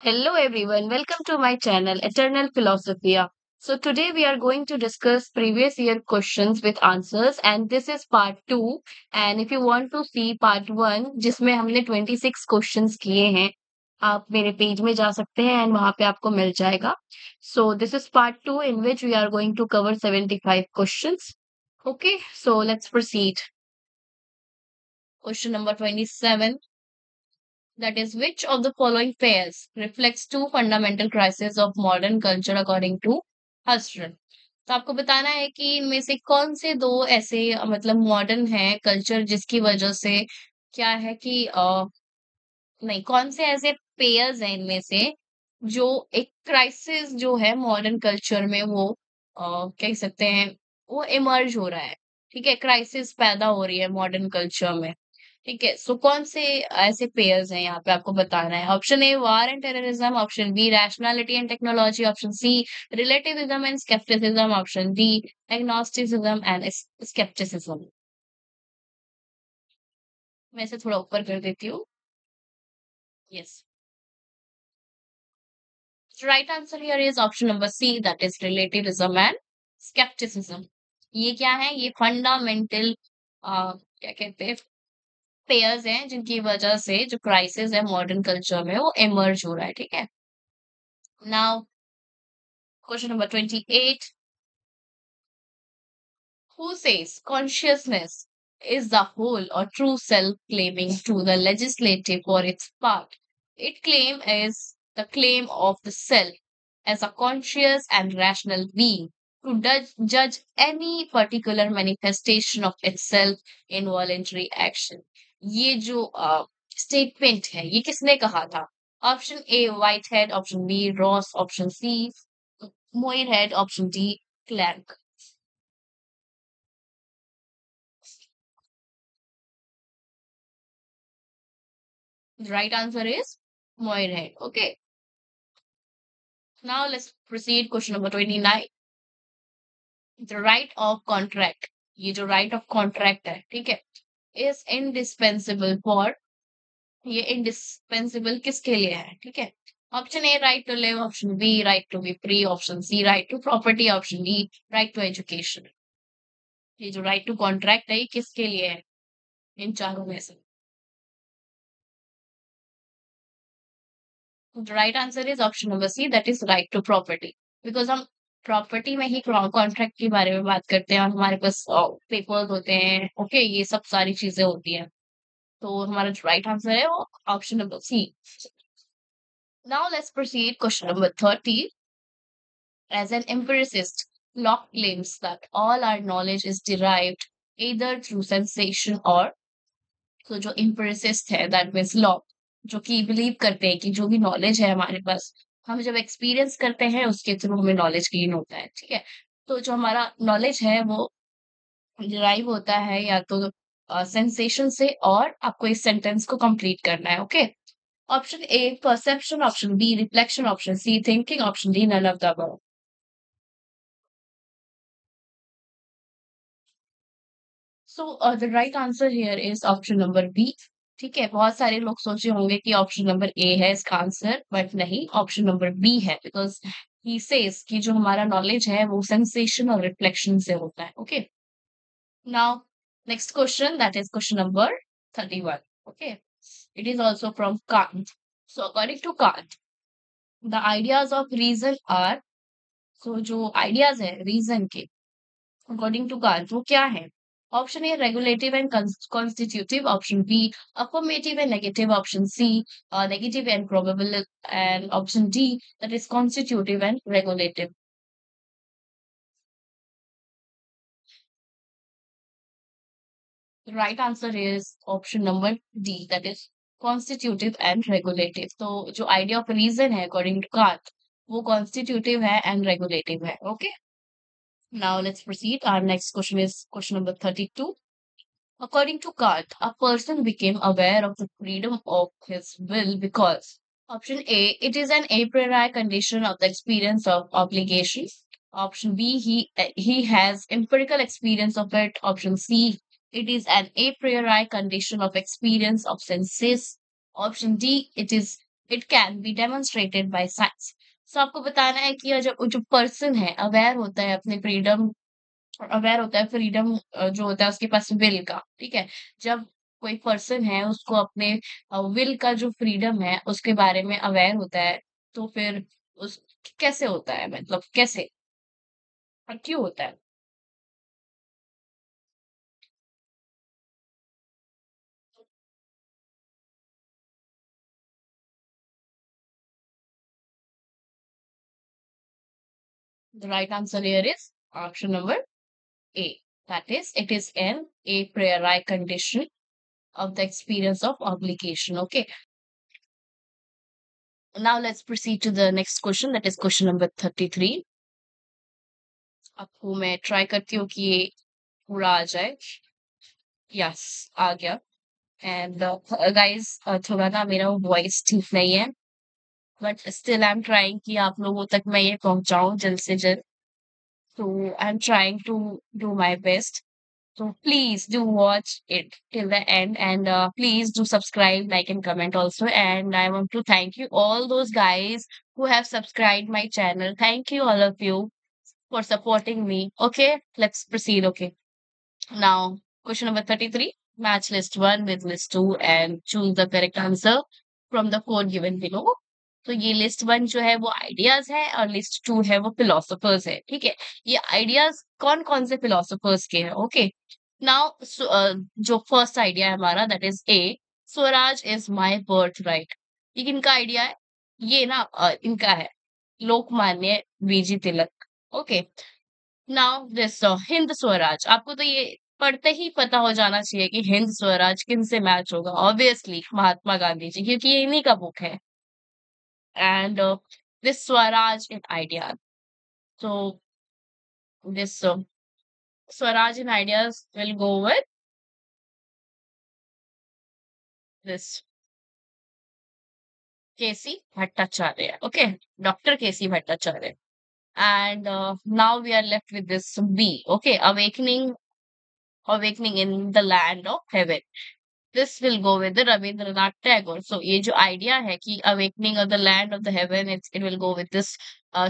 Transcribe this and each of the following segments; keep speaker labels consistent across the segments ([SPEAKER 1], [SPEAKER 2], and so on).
[SPEAKER 1] Hello everyone, welcome to my channel Eternal Philosophia. So today we are going to discuss previous year questions with answers and this is part 2 and if you want to see part 1 जिसमें हमने 26 questions किए हैं आप मेरे page में जा सकते हैं एंड वहां पे आपको मिल जाएगा. So this is part 2 in which we are going to cover 75 questions. Okay, so let's proceed. Question number 27. That is, which of the following pairs reflects two fundamental crises of modern culture according to Husserl? तो आपको बताना है कि इनमें से कौन से दो ऐसे मतलब मॉडर्न है कल्चर जिसकी वजह से क्या है कि नहीं कौन से ऐसे पेयर्स हैं इनमें से जो एक क्राइसिस जो है मॉडर्न कल्चर में वो कह सकते हैं वो इमर्ज हो रहा है. ठीक है, क्राइसिस पैदा हो रही है मॉडर्न कल्चर में. ठीक है, सो कौन से ऐसे पेयर्स हैं यहाँ पे आपको बताना है. Option A war and terrorism, option B rationality and technology, option C relativism and scepticism, option D agnosticism and scepticism. मैं इसे थोड़ा ऊपर कर देती हूँ. Yes, the right answer here is option number C, that is relativism and skepticism. ये क्या है? ये फंडामेंटल क्या कहते हैं पेयर्स हैं जिनकी वजह से जो क्राइसिस है मॉडर्न कल्चर में वो इमर्ज हो रहा है. ठीक है, now question number 28. Who says consciousness is the whole or true self claiming to the legislative for its part? It claim is the claim of the self as a conscious and rational being to judge any particular manifestation of itself in voluntary action. ये जो statement है ये किसने कहा था? Option A Whitehead, option B Ross, option C Muirhead, option D Clark. The right answer is Moirhead. Okay. Now let's proceed. Question number 29. The right of contract. ये जो right of contract है, ठीक है, is indispensable for. ये indispensable किसके लिए है? ठीक है. Option A right to live, option B right to be free, option C right to property, option D right to education. ये जो राइट टू कॉन्ट्रैक्ट है ये किसके लिए है इन चारों में से? The right answer is option number C, that is right to property. Because हम प्रॉपर्टी में ही कॉन्ट्रैक्ट के बारे में बात करते हैं और हमारे पास पेपर्स होते हैं. ओके, ये सब सारी चीजें होती हैं. तो हमारा जो राइट आंसर है वो option number C. Now let's proceed. Question number 30. As an empiricist, Locke claims that all our knowledge is derived either through sensation or. तो जो empiricist है that means Locke, जो कि बिलीव करते हैं कि जो भी नॉलेज है हमारे पास हम जब एक्सपीरियंस करते हैं उसके थ्रू हमें नॉलेज गेन होता है. ठीक है, तो जो हमारा नॉलेज है वो डिराइव होता है या तो सेंसेशन से और आपको इस सेंटेंस को कंप्लीट करना है. Okay, option A perception, option B reflection, option C thinking, option D none of the above. So the right answer here is option number B. ठीक है, बहुत सारे लोग सोचे होंगे कि ऑप्शन नंबर ए है इसका आंसर, बट नहीं, ऑप्शन नंबर बी है. बिकॉज ही सेज कि जो हमारा नॉलेज है वो सेंसेशन और रिफ्लेक्शन से होता है. Okay, now next question, that is question number 31. Okay, it is also from Kant. So according to Kant the ideas of reason are. So जो आइडियाज है रीजन के अकॉर्डिंग टू कांट वो क्या है? Option A, regulative and constitutive. Option B, affirmative and negative. Option C, negative and probable. And option D, that is constitutive and regulative. The right answer is option number D, that is constitutive and regulative. तो जो idea of reason है according to Kant, वो constitutive है and regulative है. Okay. Now let's proceed. Our next question is question number 32. According to Kant, a person became aware of the freedom of his will because option A, it is an a priori condition of the experience of obligation. Option B, he has empirical experience of it. Option C, it is an a priori condition of experience of senses. Option D, it is it can be demonstrated by science. So आपको बताना है कि जो जो person है aware होता है अपने फ्रीडम, अवेयर होता है फ्रीडम जो होता है उसके पास विल का, ठीक है? जब कोई पर्सन है उसको अपने विल का जो फ्रीडम है उसके बारे में अवेयर होता है, तो फिर उस कैसे होता है, मतलब कैसे और क्यों होता है? The right answer here is option number A. That is, it is an a priori condition of the experience of obligation. Okay. Now let's proceed to the next question. That is question number 33. आपको मैं try करती हूँ कि ये पूरा आ जाए। Yes, आ गया। And guys थोड़ा ना मेरा वॉइस ठीक नहीं है, but still I am trying कि आप लोगों तक मैं ये पहुंचाऊं जल्द से जल्द। तो I am trying to do my best. So please do watch it till the end, and please do subscribe, like, and comment also. And I want to thank you all those guys who have subscribed my channel. Thank you all of you for supporting me. Okay, let's proceed. Okay, now question number 33. Match list 1 with list 2 and choose the correct answer from the code given below. तो ये list one जो है वो ideas है और list to है वो philosophers है, ठीक है? ये आइडियाज कौन कौन से फिलोसोफर्स के हैं? ओके, नाउ जो फर्स्ट आइडिया है हमारा, that is A, Swaraj is my birthright. ये किनका आइडिया है? ये ना इनका है, Lokmanya BG Tilak. Okay, now this Hind Swaraj, आपको तो ये पढ़ते ही पता हो जाना चाहिए कि हिंद स्वराज किन से मैच होगा। ऑब्वियसली महात्मा गांधी जी, क्योंकि ये इन्हीं का बुक है। And this Swaraj in idea, so this Swaraj in ideas will go with this KC Bhattacharya. Okay, Dr. KC Bhattacharya. And now we are left with this B. Okay, awakening in the land of heaven. This will go with the Rabindranath Tagore. So ये जो idea है कि awakening of the land of the heaven, it will go with this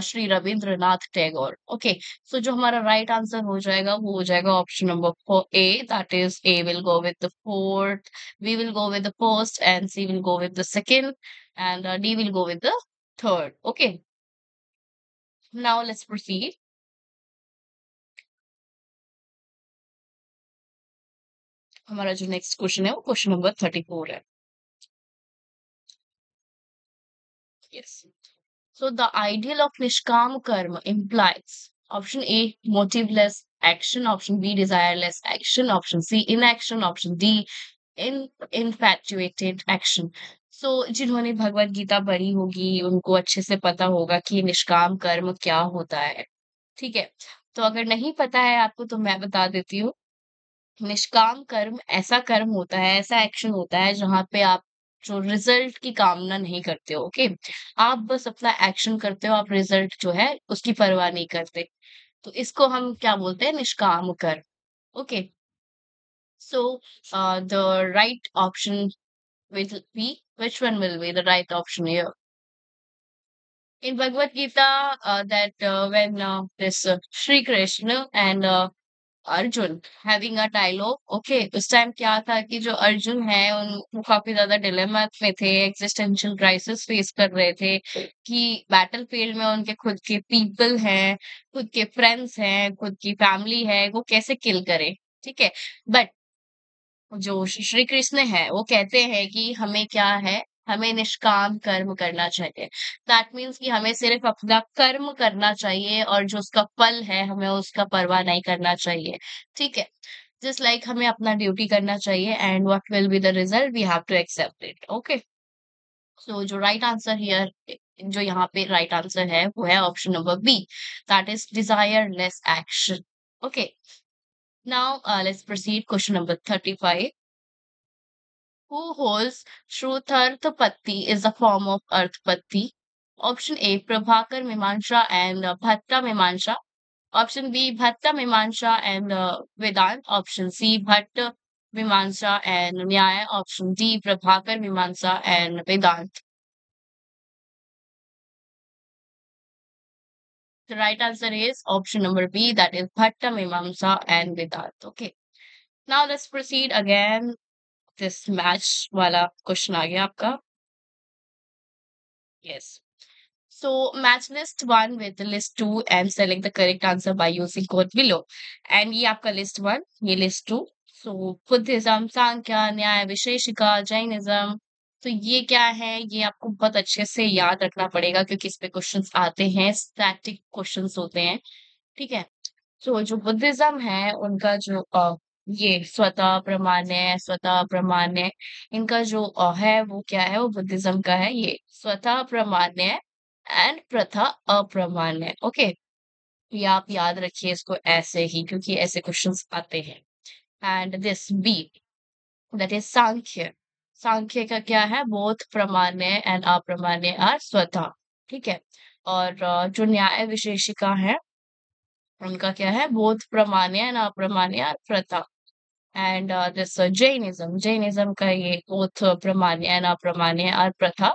[SPEAKER 1] Shri Rabindranath Tagore. Okay, so जो हमारा right answer हो जाएगा वो हो जाएगा option number 4 A. That is, A will go with the fourth, B will go with the first, and C will go with the second, and D will go with the third. Okay, now let's proceed. हमारा जो next question है वो question number 34 है. Yes. So the ideal of Nishkam Karma implies option A, motiveless action, option B, desireless action, option C, inaction, option D, infatuated action. So जिन्होंने भगवत गीता पढ़ी होगी उनको अच्छे से पता होगा कि निष्काम कर्म क्या होता है। ठीक है, तो अगर नहीं पता है आपको तो मैं बता देती हूँ। निष्काम कर्म ऐसा कर्म होता है, ऐसा एक्शन होता है जहाँ पे आप जो रिजल्ट की कामना नहीं करते हो, ओके? आप बस अपना एक्शन करते हो, आप रिजल्ट जो है उसकी परवाह नहीं करते। तो इसको हम क्या बोलते हैं? निष्काम कर्म। Okay, so the right option will be, which one will be the right option here? In Bhagavad Gita, that when this Sri Krishna and Arjun having a dialogue, okay, उस टाइम क्या था कि जो अर्जुन है उन वो काफी ज्यादा डिलेमा में थे, एग्जिस्टेंशियल क्राइसिस फेस कर रहे थे कि बैटल फील्ड में उनके खुद के पीपल हैं, खुद के फ्रेंड्स हैं, खुद की फैमिली है, वो कैसे किल करें, ठीक है? बट जो श्री कृष्ण है वो कहते हैं कि हमें क्या है, हमें निष्काम कर्म करना चाहिए। दैट मीन्स कि हमें सिर्फ अपना कर्म करना चाहिए और जो उसका फल है हमें उसका परवाह नहीं करना चाहिए, ठीक है? जस्ट लाइक हमें अपना ड्यूटी करना चाहिए and what will be the result we have to accept it. Okay, so जो राइट आंसर हियर, जो यहाँ पे राइट आंसर है वो है option number B, that is desireless action. Okay, now let's proceed question number 35. Who holds Shrutarthapatti is a form of Arthapatti? Option A, Prabhakar Mimamsa and Bhatta Mimamsa. Option B, Bhatta Mimamsa and Vedant. Option C, Bhatta Mimamsa and Nyaya. Option D, Prabhakar Mimamsa and Vedant. The right answer is option number B, that is Bhatta, Mimamsa and Vedant. Okay. Now let's proceed again. This match वाला question आ गया आपका. Yes. So match list one with list two and select the correct answer by using code below. And ये आपका list one, ये list two. So Buddhism, सांख्य, न्याय, विशेषिका, Jainism. तो ये क्या है, ये आपको बहुत अच्छे से याद रखना पड़ेगा क्योंकि इस पे क्वेश्चंस आते हैं, स्टैटिक क्वेश्चंस होते हैं. ठीक है. तो जो बुद्धिज्म है उनका जो ये स्वतः प्रमाण्य इनका जो है वो क्या है, वो बुद्धिज्म का है ये स्वतः प्रमाण्य एंड प्रथा अप्रमाण्य. ओके. ये आप याद रखिए इसको ऐसे ही क्योंकि ऐसे क्वेश्चंस आते हैं. And this B, that is Sankhya. Sankhya का क्या है, both pramanya and apramanya are svatah. ठीक है. और जो न्याय विशेषिका है उनका क्या है, both pramanya and apramanya are paratah. And this Jainism का ये both pramanya and apramanya are प्रथा,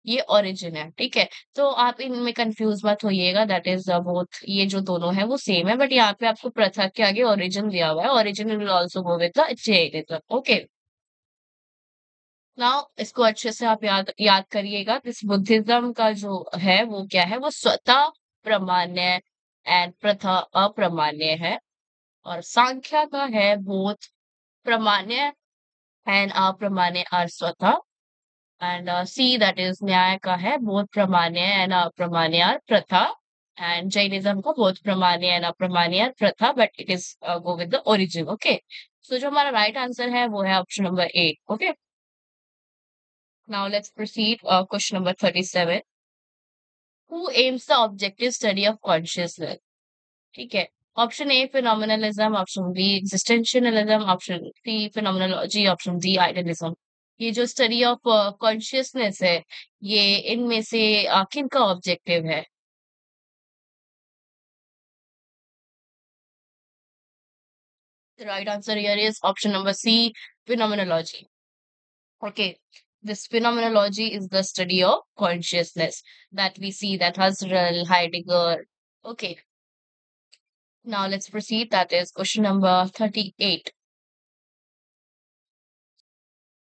[SPEAKER 1] ये ओरिजिन है. ठीक है. तो आप इनमें कंफ्यूज मत होइएगा, दैट इज बोथ, ये जो दोनों है वो सेम है बट यहाँ पे आपको प्रथा के आगे ओरिजिन दिया हुआ है. Origin will also go with the Jainism. Okay. Now इसको अच्छे से आप याद याद करिएगा. दिस बुद्धिज्म का जो है वो क्या है, वो स्वतः प्रमाण्य एंड प्रथा अप्रमाण्य है. और सांख्य का है both pramanya and apramanya are svatah. And C, that is Nyaya का है both pramanya and apramanya are paratah. And Jainism को both pramanya and apramanya are paratah but it is go with the origin. Okay. So जो हमारा राइट आंसर है वो है option number A. Okay. Now let's proceed question number 37. Who aims the objective study of consciousness. ठीक है. Option A फिनोमिनलिज्म, option B existentialism, option C phenomenology, option D idealism. ये जो study of consciousness है ये इनमें से किन का ऑब्जेक्टिव है. The right answer here is option number C, phenomenology. Okay. This phenomenology is the study of consciousness that we see, that Husserl, Heidegger. Okay. Now let's proceed. That is question number 38.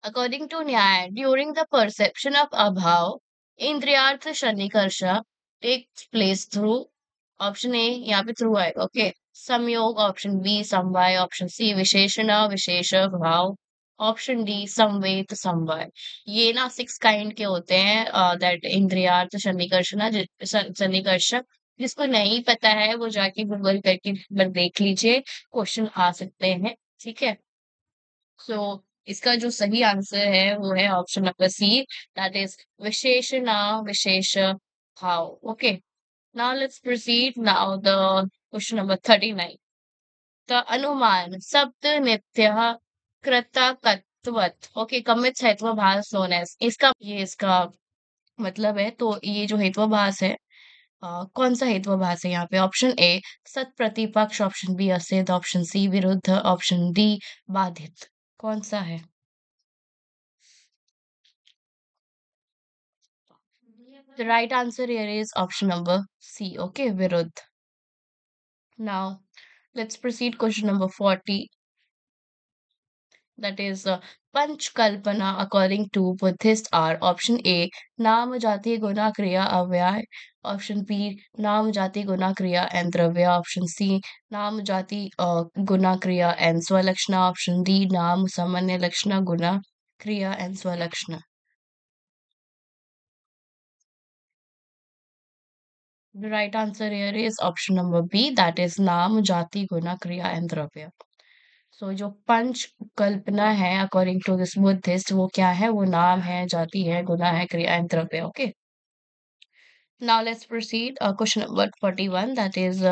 [SPEAKER 1] According to Nyaya, during the perception of abhav, indriyarth shanikarsha takes place through option A, यहाँ पे through आएगा. Okay. Samyog, option B, samvay, option C, visheshana, vishesha, भाव, option D समवेत समवाय. ये ना 6 kind के होते हैं, दैट इंद्रियार्थ सन्निकर्षण सन्निकर्षक. जिसको नहीं पता है वो जाके गूगल करके एक बार देख लीजिए, क्वेश्चन आ सकते हैं. ठीक है. सो इसका जो सही आंसर है वो है option number C, that is visheshana vishesha bhava. Okay. Now let's proceed. Now the question number 39. The अनुमान शब्द नित्य कृतकत्वत. ओके. कमित हेत्वाभास नोन एज, इसका ये इसका मतलब है. तो ये जो हेत्वाभास है, कौन सा हेत्वाभास है यहाँ पे. ऑप्शन ए सत प्रतिपक्ष, ऑप्शन बी असिध, ऑप्शन सी विरुद्ध, ऑप्शन डी बाधित. कौन सा है. The right answer here is option number C. Okay, viruddh. Now let's proceed. Question number 40. That is Panch Kalpana according to Buddhist are option A Naam Jati Guna Kriya Avyay, option B Naam Jati Guna Kriya and Dravya, option C Naam Jati Guna Kriya and Swalakshana, option D Naam Samanya Lakshana Guna Kriya and Swalakshana. The right answer here is option number B, that is Naam Jati Guna Kriya and Dravya. सो जो पंच कल्पना है according to this Buddhist, वो क्या है, वो नाम है, जाति है, गुना है, क्रिया एंड द्रव्य. Okay. Now let's proceed. Question number 41, that is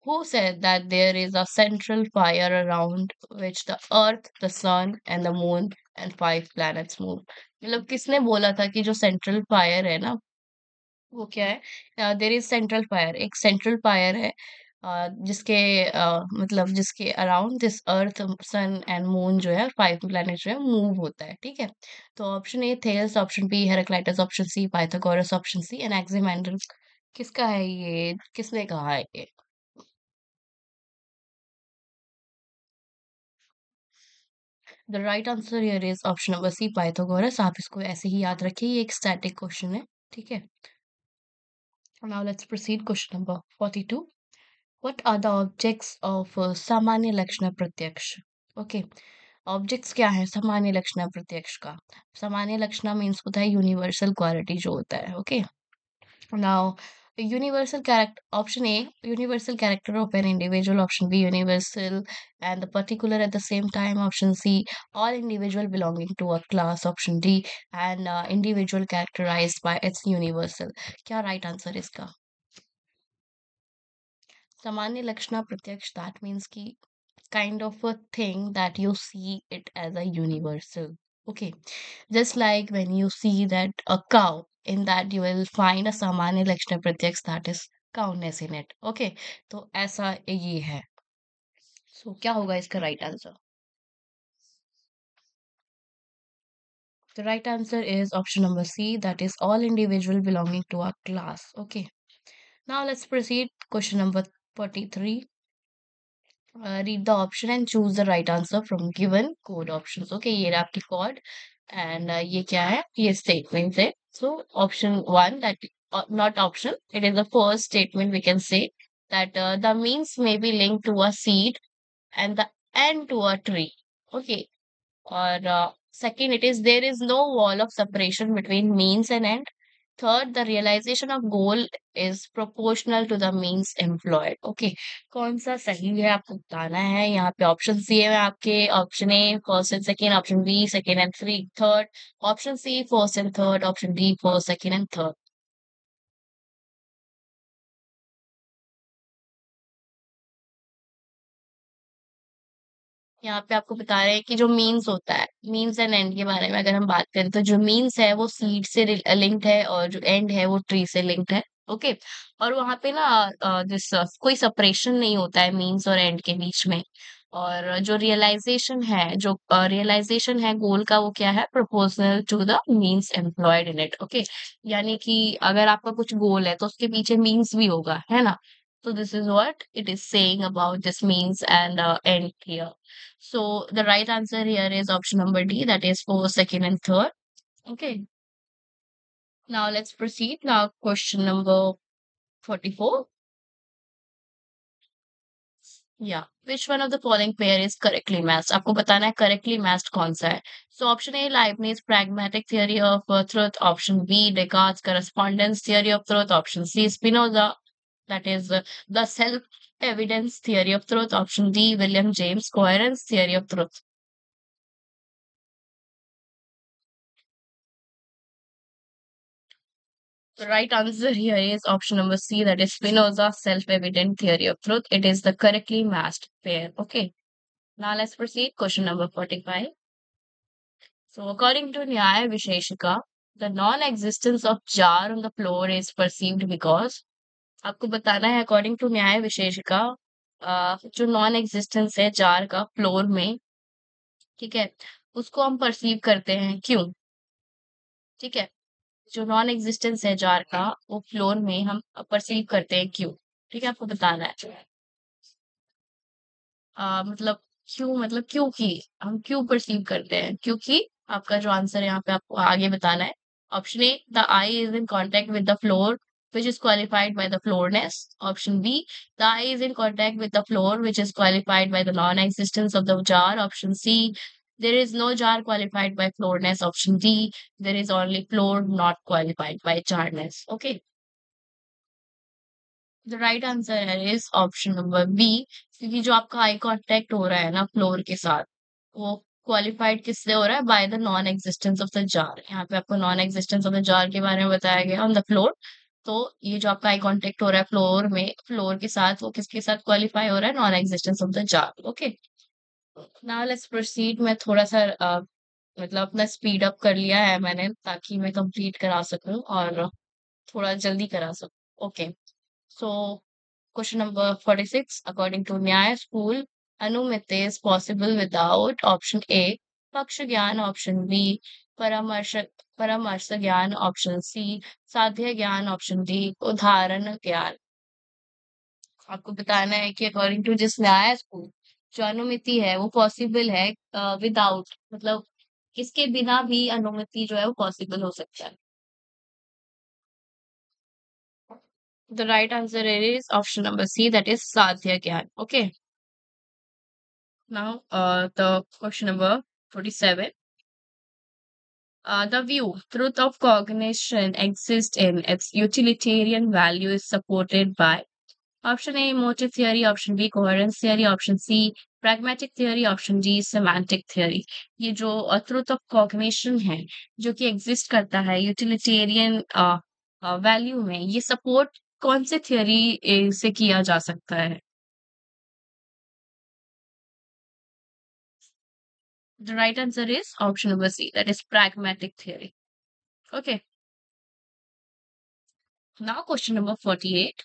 [SPEAKER 1] who said that there is a central fire around which the earth, the sun and the moon and 5 planets move. मतलब किसने बोला था कि जो सेंट्रल फायर है ना वो क्या है, देयर इज सेंट्रल फायर, एक सेंट्रल फायर है जिसके मतलब जिसके around this earth sun and moon जो है 5 प्लैनेट जो है मूव होता है. ठीक है. तो option A Thales, option B Heraclitus, option C Pythagoras, option C Anaximander. किसका है ये? किसने कहा है ये? The right answer here is option number C, Pythagoras. आप इसको ऐसे ही याद रखिए, ये एक स्टैटिक क्वेश्चन है। ठीक है। Now let's proceed question number 42। What are the objects of सामान्य लक्षण प्रत्यक्ष? ओके, ऑब्जेक्ट्स क्या है सामान्य लक्षण प्रत्यक्ष का? सामान्य लक्षण मीन्स होता है यूनिवर्सल क्वालिटी जो होता है। Okay, now universal character, option A, universal character of an individual, option B, universal and the particular at the same time, option C, all individual belonging to a class, option D, and individual characterized by its universal. क्या right answer है इसका? सामान्य लक्षण प्रत्यक्ष, that means कि kind of a thing that you see it as a universal. Okay, just like when you see that a cow, in that you will find a samanya lakshana pratyaks, that is cowness in it. Okay, तो ऐसा ये है। so क्या होगा इसका right answer? The right answer is option number C, that is all individual belonging to a class. Okay, now let's proceed question number 43. Read the option and choose the right answer from given code options. Okay, ये रहा आपकी code and ये क्या है? ये statement है. So option one, that not option, it is the first statement we can say that the means may be linked to a seed and the end to a tree. Okay, or second, it is there is no wall of separation between means and end. Third, the realization of goal is proportional to the means employed. Okay, कौन सा सही है आपको बताना है। यहाँ पे option C है आपके, option A first and second, option B second and three third, option C first and third, option D first second and third. यहाँ पे आपको बता रहे हैं कि जो मीन्स होता है, मीन्स एंड एंड के बारे में अगर हम बात करें तो जो मीन्स है वो सीड से लिंक्ड है और जो एंड है वो ट्री से लिंक्ड है। ओके, और वहां पे ना कोई सेपरेशन नहीं होता है मीन्स और एंड के बीच में। और जो रियलाइजेशन है गोल का, वो क्या है? Proportional to the means employed in it. Okay, यानी कि अगर आपका कुछ गोल है तो उसके पीछे मीन्स भी होगा, है ना? So this is what it is saying about this means and end here. So the right answer here is option number D, that is for second and third. Okay. Now let's proceed. Now question number 44. Yeah. Which one of the following pair is correctly matched? आपको बताना है correctly matched कौन सा है। So option A, Leibniz pragmatic theory of truth. Option B, Descartes correspondence theory of truth. Option C, Spinoza, that is the self-evidence theory of truth. Option D, William James coherence theory of truth. The right answer here is option number C, that is Spinoza's self-evident theory of truth. It is the correctly matched pair. Okay. Now let's proceed. Question number 45. So according to Nyaya Visheshika, the non-existence of jar on the floor is perceived because, आपको बताना है according to न्याय विशेषिका, जो non existence है jar का floor में, ठीक है, उसको हम परसीव करते हैं क्यों? ठीक है, जो नॉन एग्जिस्टेंस है जार का वो फ्लोर में हम परसीव करते हैं क्यों? ठीक है, आपको बताना है। मतलब क्यों, मतलब क्योंकि हम क्यों परसीव करते हैं, क्योंकि आपका जो आंसर है यहाँ पे आपको आगे बताना है। Option A, the I is in contact with the floor which is qualified by the floorness. Option B, the eye is in contact with the floor which is qualified by the non-existence of the jar. Option C, there is no jar qualified by floorness. Option D, there is only floor not qualified by jarness. Okay, the right answer is option number B, क्योंकि जो आपका eye contact हो रहा है ना floor के साथ, वो क्वालिफाइड किससे हो रहा है? By the non existence of the jar. यहाँ पे आपको non existence of the jar के बारे में बताया गया ऑन द फ्लोर। तो ये जो आपका आई कांटेक्ट हो रहा है फ्लोर में, फ्लोर के साथ, वो किसके साथ क्वालिफाई हो रहा है? Non existence of the jar. Okay, now let's proceed. मैं थोड़ा सा मतलब अपना स्पीड अप कर लिया है मैंने, ताकि मैं कंप्लीट करा सकूं और थोड़ा जल्दी करा सकूं। Okay, so question number 46. According to Nyaya School, Anumit is possible without option A, Paksh Gyan, option B, Paramarsh परामर्श ज्ञान ऑप्शन सी, साध्य ज्ञान ऑप्शन डी, उदाहरण ज्ञान। आपको बताना है कि अकॉर्डिंग टू जिस न्याय को जो अनुमिति है वो पॉसिबल है विदाउट, मतलब इसके बिना भी अनुमति जो है वो पॉसिबल हो सकता है। The right answer is option number C, that is साध्य ज्ञान। Okay, now the question number 47. The view, truth of cognition exists in its utilitarian value is supported by option A, motive theory, option B, coherence theory, option C, pragmatic theory, option D, semantic theory। ये जो truth of cognition है, जो कि exist करता है utilitarian value में, ये support कौन से theory से किया जा सकता है? The right answer is option number C, that is pragmatic theory. Okay, now question number 48.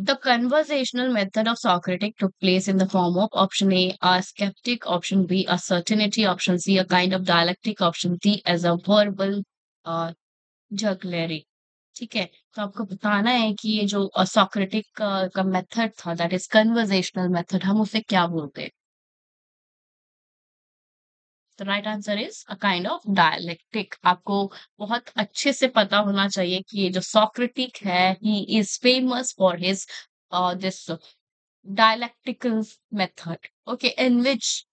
[SPEAKER 1] The conversational method of Socrates took place in the form of option A, a skeptic, option B, a certainty, option C, a kind of dialectic, option D, as a verbal uh, jugglery। ठीक है, तो आपको बताना है कि ये जो Socratic का मेथड था, दैट इज कन्वर्सेशनल मेथड, हम उसे क्या बोलते हैं? The right answer is a kind of dialectic. आपको बहुत अच्छे से पता होना चाहिए कि ये जो सॉक्रेटिक है, he is famous for his this dialectical method, okay, in which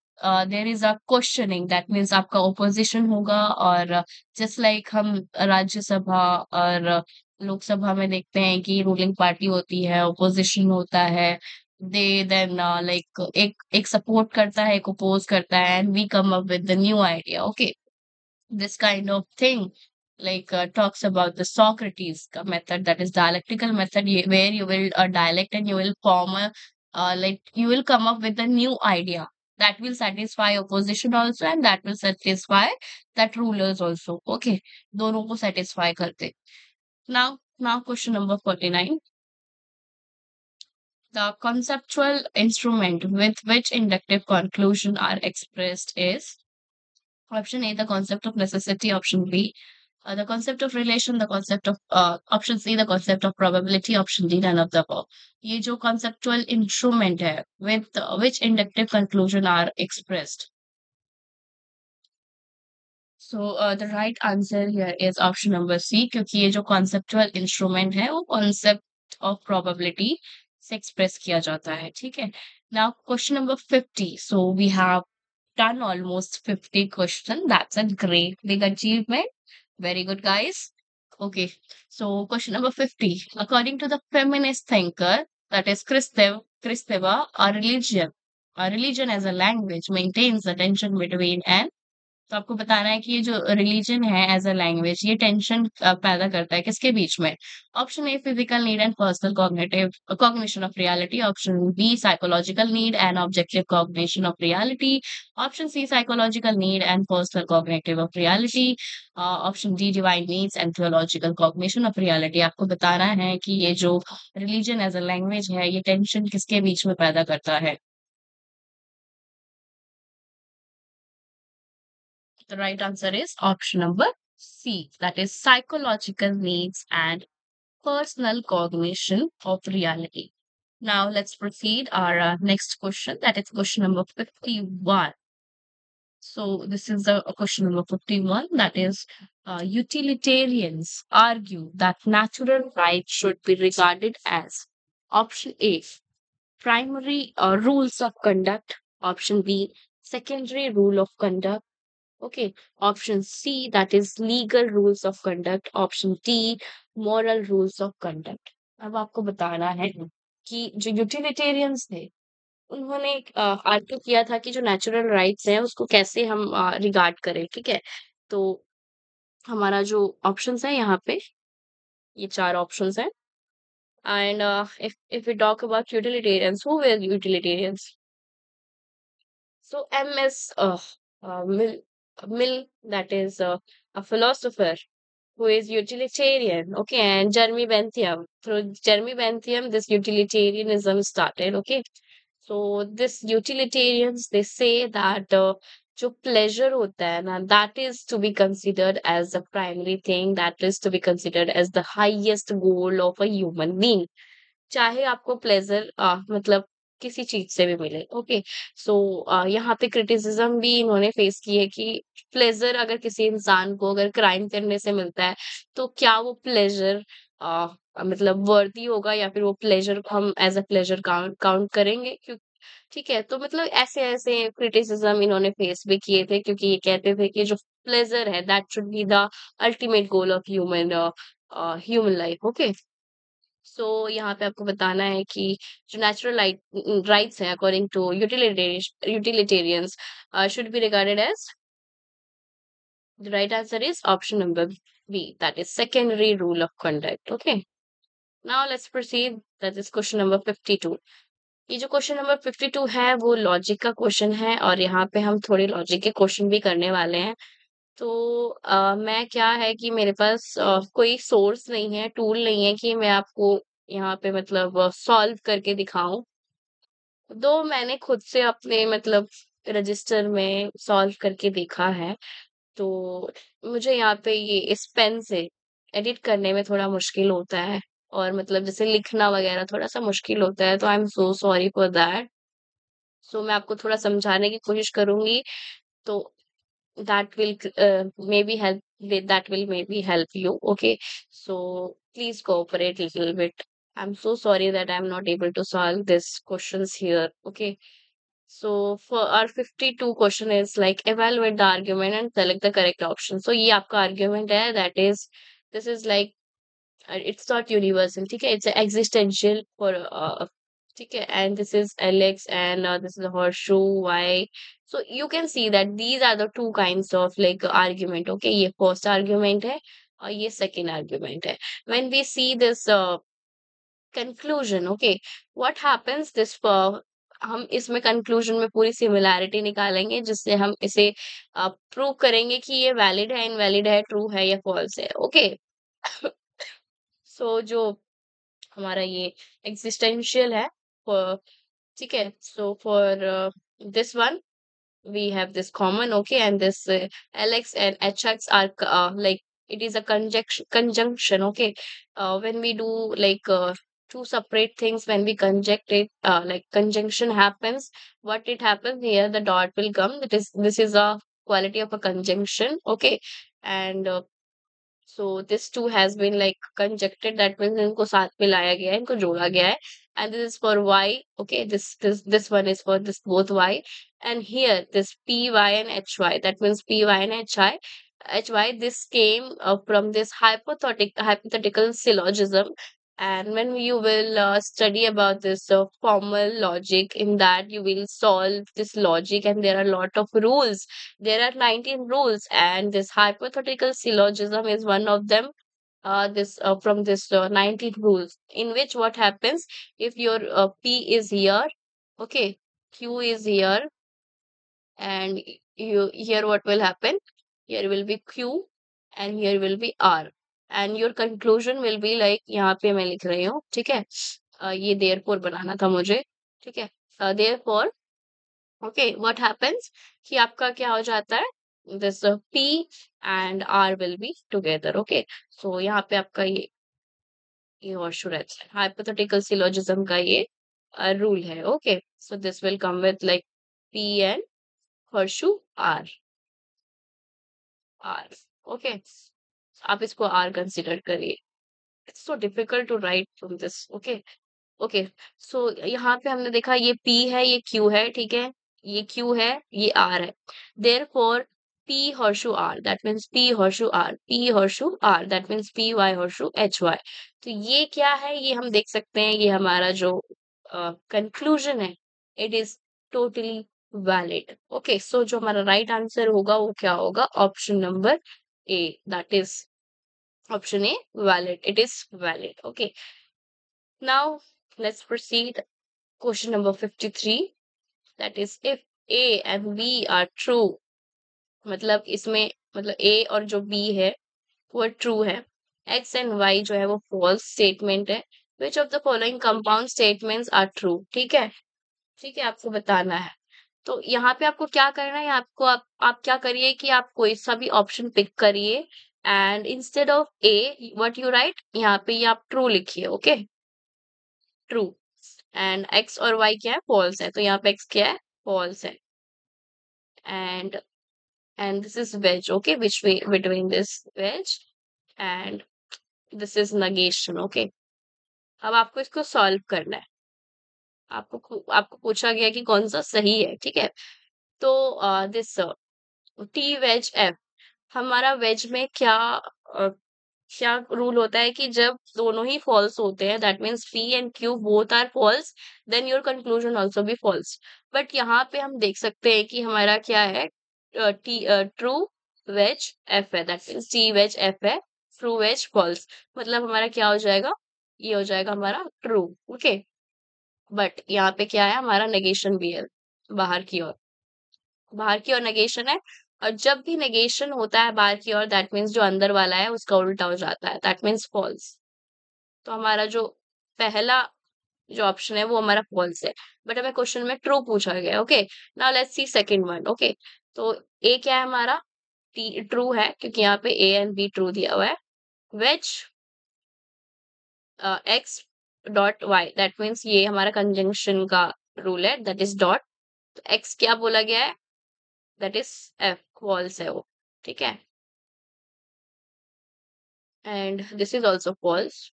[SPEAKER 1] there is a questioning, that means आपका opposition होगा। और just like हम राज्यसभा और लोकसभा में देखते हैं कि रूलिंग पार्टी होती है, opposition होता है, they then like एक support करता है, एक oppose करता है, and we come up with the new idea, okay। This kind of thing like talks about the Socrates method, that is dialectical method, where you will dialect and you will form a like you will come up with a new idea that will satisfy opposition also and that will satisfy that rulers also, okay, दोनों को satisfy करते। Now question number 49. The conceptual instrument with which inductive conclusion are expressed is option A, the concept of necessity, option B, the concept of relation, the concept of option C, the concept of probability, option D, none of the above। ये जो conceptual instrument है with which inductive conclusion are expressed? So the right answer here is option number C, क्योंकि ये जो conceptual instrument है वो concept of probability से express किया जाता है, ठीक है। Now question number 50. So we have done almost 50 questions. That's a great big achievement. Very good, guys. Okay, so question number 50. According to the feminist thinker, that is Kristeva, a religion as a language maintains the tension between and, तो आपको बताना है कि ये जो religion है as a language, ये tension पैदा करता है किसके बीच में? Option A, physical need and personal cognitive cognition of reality, option B, psychological need and objective cognition of reality, option C, psychological need and personal cognitive of reality, option D, divine needs and theological cognition of reality. आपको बताना है कि ये जो religion as a language है, ये tension किसके बीच में पैदा करता है? The right answer is option number C, that is psychological needs and personal cognition of reality. Now let's proceed our next question, that is question number 51. So this is the question number 51, that is utilitarians argue that natural rights should be regarded as option A, primary rules of conduct, option B, secondary rule of conduct, okay, option C, that is legal rules of conduct, option D, moral rules of conduct। अब आपको बताना है कि जो utilitarians थे, उन्होंने argue किया था कि जो नेचुरल राइट्स हैं उसको कैसे हम रिगार्ड करें, ठीक है। तो हमारा जो ऑप्शंस है यहाँ पे, ये चार ऑप्शंस हैं। And if we talk about utilitarians, who were utilitarians? So M.S. Mill, that is a philosopher who is utilitarian, okay, and Jeremy Bentham. Through Jeremy Bentham, this utilitarianism started, okay. So this utilitarians, they say that जो pleasure होता है ना, that is to be considered as the primary thing, that is to be considered as the highest goal of a human being. चाहे आपको pleasure मतलब किसी चीज से भी मिले, ओके। सो यहाँ पे क्रिटिसिज्म भी इन्होंने फेस की है कि प्लेजर अगर किसी इंसान को अगर क्राइम करने से मिलता है, तो क्या वो प्लेजर मतलब वर्दी होगा, या फिर वो प्लेजर को हम as a pleasure count count करेंगे? क्यों? ठीक है, तो मतलब ऐसे ऐसे क्रिटिसिज्म इन्होंने फेस भी किए थे, क्योंकि ये कहते थे कि जो प्लेजर है that should be the ultimate goal of human human life, okay. So यहाँ पे आपको बताना है कि जो नेचुरल राइट्स है according to utilitarians should be regarded as, the right answer is option number B, that is secondary rule of conduct, okay. Now let's proceed, that is question number 52। ये जो क्वेश्चन नंबर 52 है वो logic का question है, और यहाँ पे हम थोड़े लॉजिक के क्वेश्चन भी करने वाले हैं। तो मैं क्या है कि मेरे पास कोई सोर्स नहीं है, टूल नहीं है कि मैं आपको यहाँ पे मतलब सॉल्व करके दिखाऊं। दो मैंने खुद से अपने मतलब रजिस्टर में सॉल्व करके देखा है, तो मुझे यहाँ पे ये इस पेन से एडिट करने में थोड़ा मुश्किल होता है, और मतलब जैसे लिखना वगैरह थोड़ा सा मुश्किल होता है, तो I am so sorry for that. So मैं आपको थोड़ा समझाने की कोशिश करूंगी, तो that will maybe help that will maybe help you, okay? So please cooperate a little bit. I'm so sorry that I'm not able to solve these questions here, okay? So for our 52 question is like evaluate the argument and select the correct option. So ये आपका argument है, that is this is like it's not universal, ठीक है, it's existential for ठीक है, and this is Alex, and this is a horseshoe, why? So you can see that these are the two kinds of like argument, okay? ये first argument है और ये second argument है। When we see this conclusion, okay, what happens this हम इसमें conclusion में पूरी similarity निकालेंगे, जिससे हम इसे प्रूव करेंगे कि ये वैलिड है, इनवैलिड है, ट्रू है या फॉल्स है, ओके। सो जो हमारा ये एग्जिस्टेंशियल है, ठीक है, so for this one we have this common, okay, and this lx and hx are like it is a conjunction, okay. When we do like two separate things, when we conjunct it, like conjunction happens, what it happens here, the dot will come, that is this is a quality of a conjunction, okay। And so this two has been like conjuncted, that means इनको साथ में लाया गया है, इनको जोड़ा गया है, and this is for y, okay, this one is for this both y, and here this py and hy, that means py and hy, this came from this hypothetical syllogism. And when you will study about this formal logic, in that you will solve this logic, and there are a lot of rules, there are 19 rules, and this hypothetical syllogism is one of them. This from this 19 rules, in which what happens, if your P is here, okay, Q is here, and you here what will happen? Here will be Q, and here will be R, and your conclusion will be like यहाँ पे मैं लिख रही हूँ, ठीक है। ये therefore बनाना था मुझे, ठीक है। therefore, okay, what happens कि आपका क्या हो जाता है, this P and R will be together, okay। so यहाँ पे आपका ये होशु रहता है, hypothetical syllogism का ये रूल है, okay। so this will come with like P and horseshoe R, R, okay। आप इसको R कंसिडर करिए, it's so difficult to write from this, okay। Okay, so यहाँ पे हमने देखा ये P है, ये Q है, ठीक है, ये Q है, ये R है, therefore P horseshoe R, that means P horseshoe R, P horseshoe R, that means P Y horseshoe H Y। तो ये क्या है, ये हम देख सकते हैं, ये हमारा जो कंक्लूजन है, it is totally valid, okay. So जो हमारा राइट आंसर होगा वो क्या होगा, option number A, that is option A, valid, it is valid, okay. Now let's proceed. Question number 53. That is, if A and B are true, मतलब इसमें मतलब A और जो B है वो ट्रू है, X and Y जो है वो फॉल्स स्टेटमेंट है, which of the following compound statements are true, ठीक है, ठीक है, आपको बताना है। तो यहाँ पे आपको क्या करना है, आपको आप क्या करिए कि आप कोई सा भी ऑप्शन पिक करिए and instead of A what you right, यहाँ पे ये आप ट्रू लिखिए। Okay, true. एंड एक्स और वाई क्या है, फॉल्स है, तो यहाँ पे एक्स क्या है, फॉल्स है। And this is wedge, okay, which way between this wedge and this is negation। Okay, अब आपको इसको सॉल्व करना है। आपको पूछा गया कि कौन सा सही है, ठीक है। तो दिस टी वेज एफ, हमारा वेज में क्या रूल होता है कि जब दोनों ही फॉल्स होते हैं, that means P and Q both are false, then your conclusion also be false. But यहाँ पे हम देख सकते हैं कि हमारा क्या है, टी ट्रू वेज एफ है, that means T wedge F है, ट्रू वेज फॉल्स। मतलब हमारा क्या हो जाएगा, ये हो जाएगा हमारा ट्रू। ओके, बट यहाँ पे क्या है, हमारा नेगेशन भी है, बाहर की ओर, बाहर की ओर नेगेशन है। और जब भी नेगेशन होता है बाहर की ओर, दैट मीन्स जो अंदर वाला है उसका उल्टा हो जाता है, दैट मीन्स फॉल्स। तो हमारा जो पहला जो ऑप्शन है वो हमारा फॉल्स है, बट हमें क्वेश्चन में ट्रू पूछा गया है। Okay, now let's see second one. Okay, तो ए क्या है हमारा, ट्रू है, क्योंकि यहाँ पे ए एंड बी ट्रू दिया हुआ है। Wedge X dot Y, that means ये हमारा कंजंक्शन का रूल है, दैट इज डॉट। तो एक्स क्या बोला गया है, दैट इज एफ, फॉल्स है वो, ठीक है। And this is also false,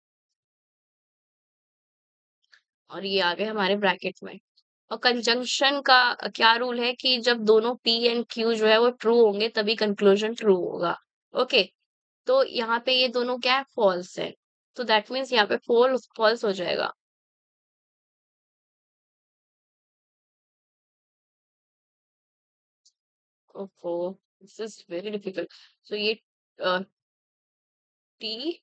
[SPEAKER 1] और ये आ गए हमारे ब्रैकेट में। और कंजंक्शन का क्या रूल है कि जब दोनों पी एंड क्यू जो है वो ट्रू होंगे तभी कंक्लूजन ट्रू होगा। ओके, तो यहाँ पे ये दोनों क्या है, फॉल्स है, तो दैट मीन्स यहाँ पे फॉल्स फॉल्स हो जाएगा। ओफो, दिस इज वेरी डिफिकल्ट। सो ये टी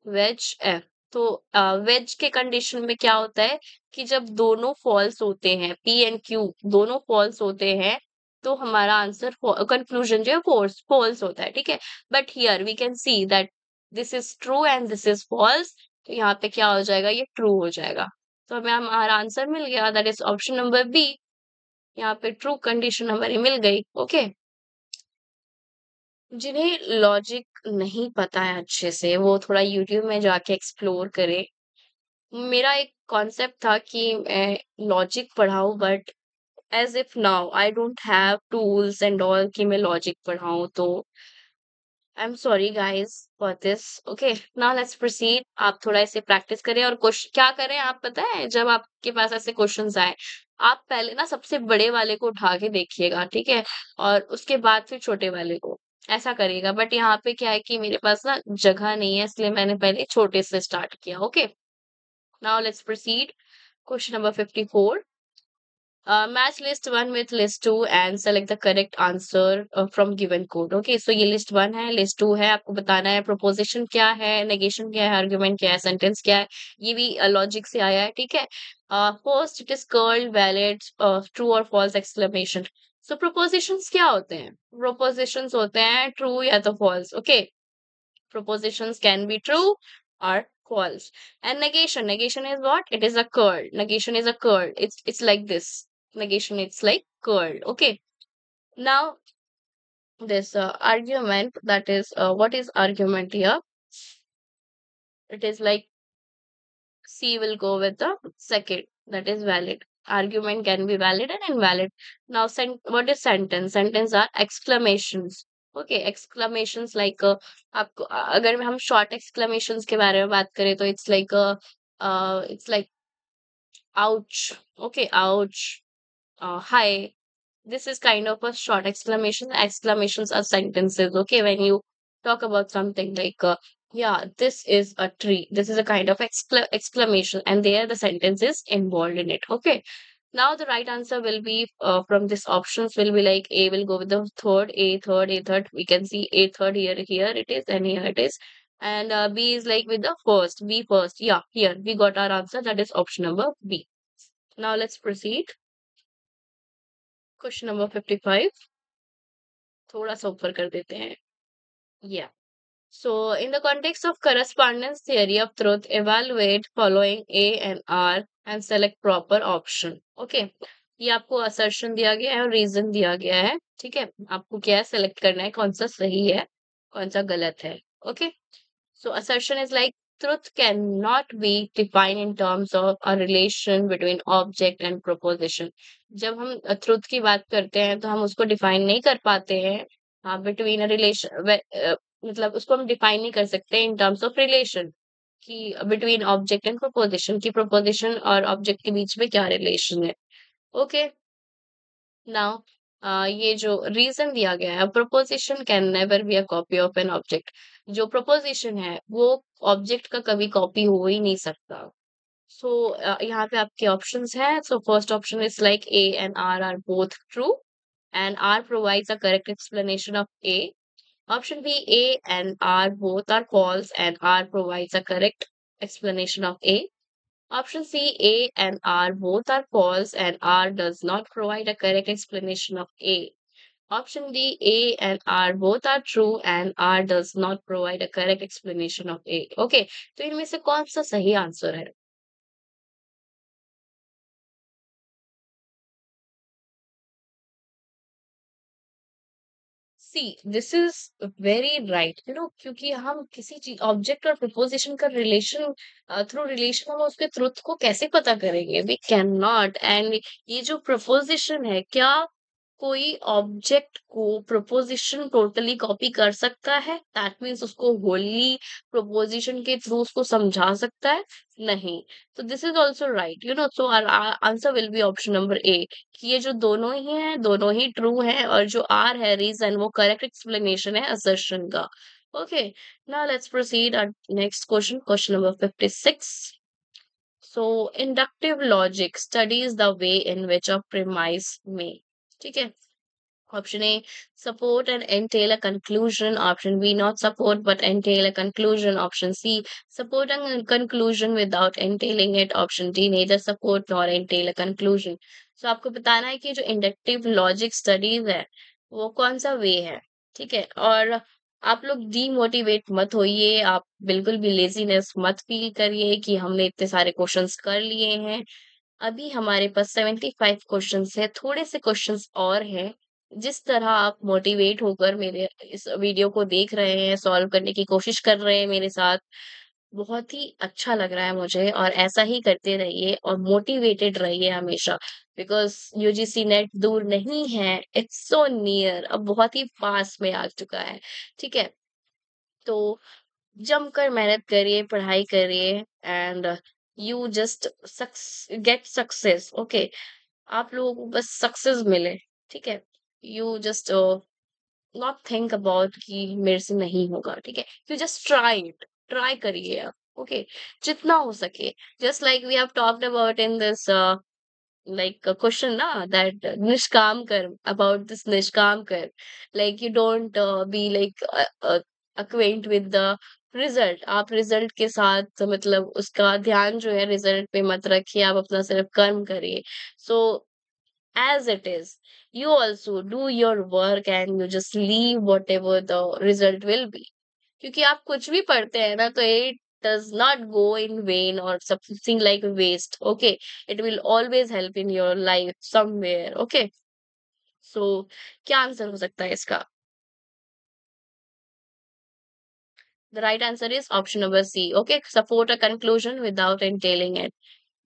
[SPEAKER 1] वेज एफ, तो वेज के कंडीशन में क्या होता है कि जब दोनों फॉल्स होते हैं, पी एंड क्यू दोनों फॉल्स होते हैं, तो हमारा आंसर कंक्लूजन जो है फॉल्स फॉल्स होता है, ठीक है। But here we can see that this is true and this is false, तो यहाँ पे क्या हो जाएगा, ये ट्रू हो जाएगा। तो हमें हमारा आंसर मिल गया, that is option number B. यहाँ पे ट्रू कंडीशन हमारी मिल गई। ओके, जिन्हें लॉजिक नहीं पता है अच्छे से, वो थोड़ा यूट्यूब में जाके एक्सप्लोर करे। मेरा एक कॉन्सेप्ट था कि मैं लॉजिक पढ़ाऊँ, but as if now I don't have tools and all कि मैं लॉजिक पढ़ाऊँ, तो I am sorry guys for this. Okay, now let's proceed. आप थोड़ा इसे प्रैक्टिस करें और क्या करें आप पता है, जब आपके पास ऐसे क्वेश्चंस आए, आप पहले ना सबसे बड़े वाले को उठा के देखिएगा, ठीक है, और उसके बाद फिर छोटे वाले को, ऐसा करिएगा। बट यहाँ पे क्या है कि मेरे पास ना जगह नहीं है, इसलिए मैंने पहले छोटे से स्टार्ट किया। Okay, now let's proceed. Question number 54. Match list 1 with list 2 and select the correct answer from given code. Okay, so ये list 1 है, list 2 है, आपको बताना है proposition क्या है, negation क्या है, argument क्या है, sentence क्या है। ये भी logic से आया है, ठीक है। First it is curl, valid, true or false exclamation. So propositions क्या होते हैं? Propositions होते हैं true या तो false. Okay, propositions can be true or false. And negation is what, it is a curl. Negation is a curl, it's like this. Negation, it's like curl. Okay, now this argument, that is what is argument here, it is like C will go with the second, that is valid. Argument can be valid and invalid. Now, what is sentence? Sentence are exclamations. Okay, exclamations like आपको अगर हम short exclamations के बारे में बात करें तो it's like ouch. Okay, ouch. Hi. This is kind of a short exclamation. Exclamations are sentences. Okay, when you talk about something like yeah, this is a tree, this is a kind of exclamation, and there the sentence is involved in it. Okay, now the right answer will be from this options will be like A will go with the third. We can see A third here it is, and here it is. And B is like with the first, B first. Yeah, here we got our answer, that is option number B. Now let's proceed. Question number 55. थोड़ा सा ऊपर कर देते हैं. Yeah. So, in the context of correspondence theory of truth, evaluate following A and R and select proper option. Okay. ये आपको assertion दिया गया है और रीजन दिया गया है। ठीक है, आपको क्या है सेलेक्ट करना है कौन सा सही है कौन सा गलत है। Okay, so assertion is like truth cannot be defined in terms of a relation between object and proposition। जब हम ट्रुथ की बात करते हैं तो हम उसको डिफाइन नहीं कर पाते हैं। हाँ, बिटवीन अ रिलेशन मतलब उसको हम डिफाइन नहीं कर सकते इन टर्म्स ऑफ रिलेशन कि बिटवीन ऑब्जेक्ट एंड प्रोपोजिशन की प्रोपोजिशन और ऑब्जेक्ट के बीच में क्या रिलेशन है। ओके, नाउ ये जो रीजन दिया गया है, proposition can never be a copy of an object. जो प्रोपोजिशन है वो ऑब्जेक्ट का कभी कॉपी हो ही नहीं सकता। सो यहाँ पे आपके ऑप्शंस हैं। So first option is like A and R both true and R provides a correct explanation of A. Option B, A and R both are false and R provides a correct explanation of A. Option C, A and R both are false and R does not provide a correct explanation of A. Option D, A and R both are true and R does not provide a correct explanation of A. Okay, तो इनमें से कौन सा सही answer है? सी, this is very right, क्योंकि हम किसी चीज ऑब्जेक्ट और प्रपोजिशन का रिलेशन, थ्रू रिलेशन हम उसके ट्रुथ को कैसे पता करेंगे? We can not. एंड ये जो प्रपोजिशन है, क्या कोई ऑब्जेक्ट को प्रपोजिशन टोटली कॉपी कर सकता है? दैट मीन्स उसको होली प्रपोजिशन के थ्रू उसको समझा सकता है? नहीं। तो this is also right, so answer will be option number ए, कि ये जो दोनों ही हैं दोनों ही ट्रू हैं और जो आर है रीजन वो करेक्ट एक्सप्लेनेशन है असर्शन का। Okay, now let's proceed our next question, question number 56। So inductive logic studies the way in which a premise में, ठीक है, option A, support and entail a conclusion. Option B, not support but entail a conclusion. Option C, support a conclusion without entailing it. Option D, neither support nor entail a conclusion. So आपको बताना है कि जो inductive logic studies है वो कौन सा वे है। ठीक है, और आप लोग डीमोटिवेट मत होइए, आप बिल्कुल भी लेजीनेस मत फील करिए कि हमने इतने सारे क्वेश्चंस कर लिए हैं। अभी हमारे पास 75 क्वेश्चंस है, थोड़े से क्वेश्चंस और हैं। जिस तरह आप मोटिवेट होकर मेरे इस वीडियो को देख रहे हैं, सॉल्व करने की कोशिश कर रहे हैं मेरे साथ, बहुत ही अच्छा लग रहा है मुझे। और ऐसा ही करते रहिए और मोटिवेटेड रहिए हमेशा, बिकॉज़ यूजीसी नेट दूर नहीं है, इट्स सो नियर, अब बहुत ही पास में आ चुका है। ठीक है? तो जमकर मेहनत करिए, पढ़ाई करिए and you just get success. Okay, आप लोगों को बस सक्सेस मिले। ठीक है, you just not think about कि मेरे से नहीं होगा। ठीक है, you just try it, try करिए आप। ओके, जितना हो सके, just like we have talked about in this like a question na that nishkam kar, about this nishkam kar, like you don't be like acquaint with the result। आप result के साथ मतलब उसका ध्यान जो है रिजल्ट पे मत रखिए, आप अपना सिर्फ कर्म करिए। सो as it is, you also do your work and you just leave whatever the result will be। क्योंकि आप कुछ भी पढ़ते हैं ना तो it does not go in vain or something like waste। okay, it will always help in your life somewhere। okay, so क्या answer हो सकता है इसका? The right answer is option number C। okay, support a conclusion without entailing it।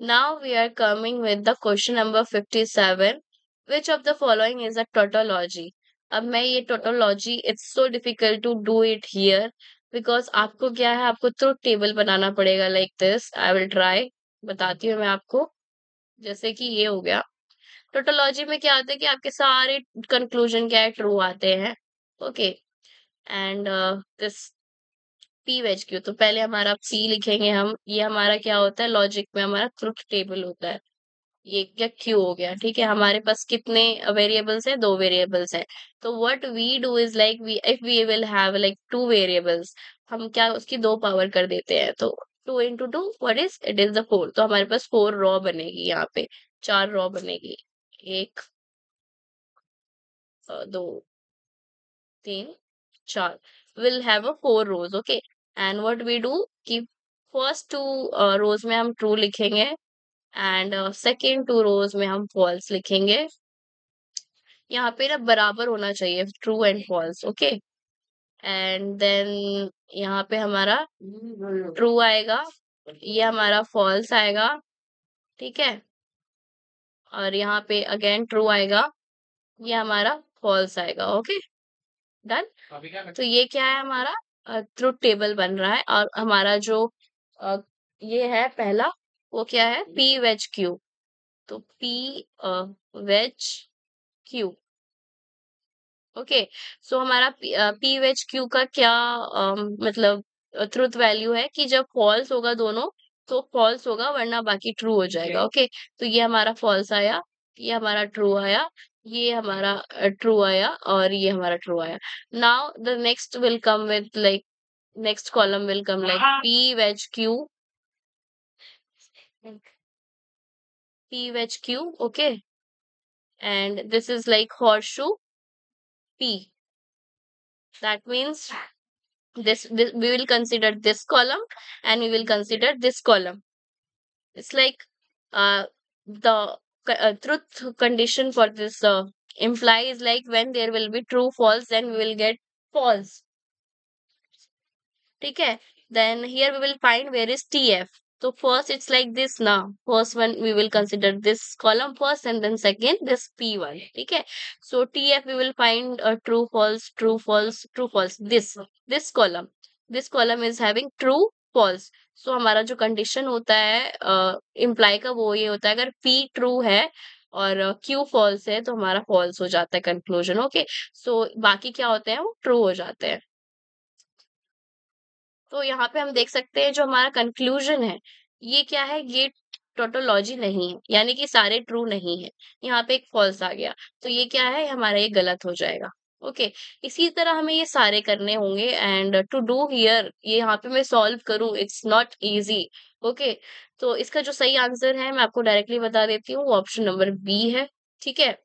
[SPEAKER 1] Now we are coming with the question number 57। Which of the following is a tautology? अब मैं ये tautology, it's so difficult to do it here because आपको क्या है, आपको truth table बनाना पड़ेगा like this। I will try, बताती हूँ मैं आपको। जैसे कि ये हो गया, tautology में क्या होता है कि आपके सारे conclusion क्या है, true आते हैं। Okay, and this P wedge Q, तो पहले हमारा पी लिखेंगे हम, ये हमारा क्या होता है लॉजिक में, हमारा ट्रुथ टेबल होता है। ये क्या क्यू हो गया। ठीक है, हमारे पास कितने वेरिएबल्स है, दो वेरिएबल्स है। तो what we do is like we if we will have like two variables, हम क्या उसकी दो पावर कर देते हैं। तो two into two what is it is the four, तो हमारे पास फोर रॉ बनेगी, यहाँ पे चार रॉ बनेगी। एक, दो, तीन, चार, will have a four rows. Okay, and what we do कि फर्स्ट टू रोज में हम ट्रू लिखेंगे एंड सेकेंड 2 रोज में हम फॉल्स लिखेंगे। यहाँ पे ना बराबर होना चाहिए true and false, okay. And then यहाँ पे हमारा ट्रू आएगा, ये हमारा फॉल्स आएगा, ठीक है। और यहाँ पे अगेन ट्रू आएगा, ये हमारा फॉल्स आएगा, ओके, डन। तो ये क्या है, हमारा ट्रुथ टेबल बन रहा है। और हमारा जो अ, ये है पहला, वो क्या है, पी वेज क्यू। तो पी वेज क्यू, ओके। सो हमारा पी वेज क्यू का क्या मतलब ट्रुथ वैल्यू है कि जब फॉल्स होगा दोनों तो फॉल्स होगा, वरना बाकी ट्रू हो जाएगा, ओके। तो ये हमारा फॉल्स आया, ये हमारा ट्रू आया, ये हमारा ट्रू आया, और ये हमारा ट्रू आया। Now the next will come with like, next column will come like P wedge Q, P wedge Q, okay, and this is like horseshoe P. That means this we will consider this column, and we will consider this column. It's like the truth condition for this implies like when there will be true false, then we will get false. ठीक है। then here we will find where is TF. So first it's like this now. First one we will consider this column first, and then second this P1. ठीक है। So TF we will find true false true false true false, this column, this column is having true false. So हमारा जो condition होता है imply का, वो ये होता है अगर P ट्रू है और Q फॉल्स है तो हमारा फॉल्स हो जाता है कंक्लूजन, ओके। सो बाकी क्या होते हैं, वो ट्रू हो जाते हैं। तो यहाँ पे हम देख सकते हैं जो हमारा कंक्लूजन है, ये क्या है, ये टोटोलॉजी नहीं है, यानी कि सारे ट्रू नहीं है। यहाँ पे एक फॉल्स आ गया, तो ये क्या है, हमारा ये गलत हो जाएगा, ओके। इसी तरह हमें ये सारे करने होंगे, एंड टू डू हियर, ये यहाँ पे मैं सॉल्व करूँ, इट्स नॉट इजी, ओके। तो इसका जो सही आंसर है मैं आपको डायरेक्टली बता देती हूँ, वो ऑप्शन नंबर बी है, ठीक है।